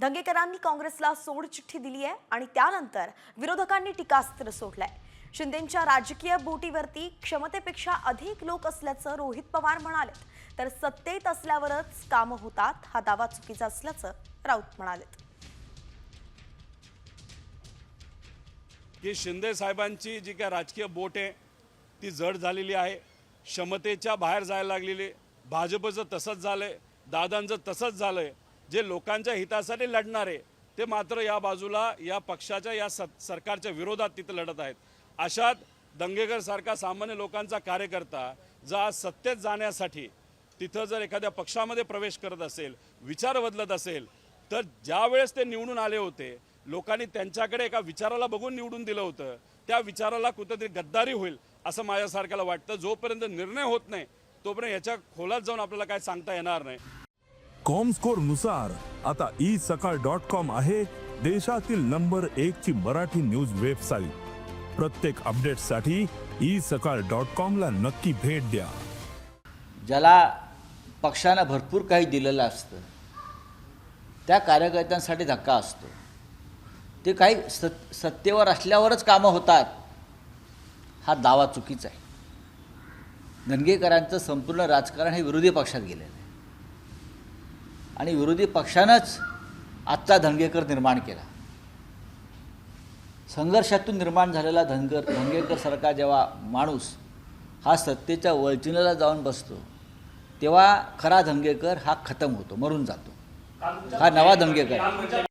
दंगेकरांनी काँग्रेसला सोडचिठ्ठी दिली आहे आणि त्यानंतर विरोधकांनी टीकास्त्र सोडलंय। शिंदेंच्या राजकीय बोटीवरती क्षमतेपेक्षा अधिक लोक असल्याचं रोहित पवार म्हणाले, तर सत्तेत असल्यावरच कामं होतात हा दावा चुकीचा असल्याचं राऊत म्हणाले। की शिंदे साहेबांची जी काय राजकीय बोट आहे ती जड झालेली आहे, क्षमतेच्या बाहेर जायला लागलेली। भाजपचं तसंच झालंय, दादांचं तसंच झालंय। जे लोकांच्या हितासाठी लढणारे ते मात्र या बाजूला या पक्षाच्या या सरकारच्या विरोधात तिथे लढत आहेत। अशात दंगेकर सारखा सामान्य लोकांचा कार्यकर्ता जर आज सत्तेत जाण्यासाठी तिथं जर एखाद्या पक्षामध्ये प्रवेश करत असेल, विचार बदलत असेल, तर ज्या वेळेस ते निवडून आले होते लोकांनी त्यांच्याकडे एका विचाराला बघून निवडून दिलं होतं, त्या विचाराला कुठेतरी गद्दारी होईल असं माझ्यासारख्याला वाटतं। जोपर्यंत निर्णय होत नाही तोपर्यंत याच्या खोलात जाऊन आपल्याला काय सांगता येणार नाही। कॉमस्कोर नुसार आता isakal.com आहे देशातील नंबर 1 ची मराठी न्यूज वेबसाईट। प्रत्येक अपडेटसाठी isakal.com ला नक्की भेट द्या। ज्याला पक्षाने भरपूर काही दिलेलं असतं त्या कार्यकर्त्यांसाठी धक्का असतो। ते काही सत्तेवर असल्यावरच कामं होतात हा दावा चुकीचा आहे। दंगेकरांचं संपूर्ण राजकारण हे विरोधी पक्षात गेलेलं आहे आणि विरोधी पक्षानंच आजचा दंगेकर निर्माण केला। संघर्षातून निर्माण झालेला दंगेकर सारखा जेव्हा माणूस हा सत्तेच्या वळचिनेला जाऊन बसतो तेव्हा खरा दंगेकर हा खतम होतो, मरून जातो। हा नवा दंगेकर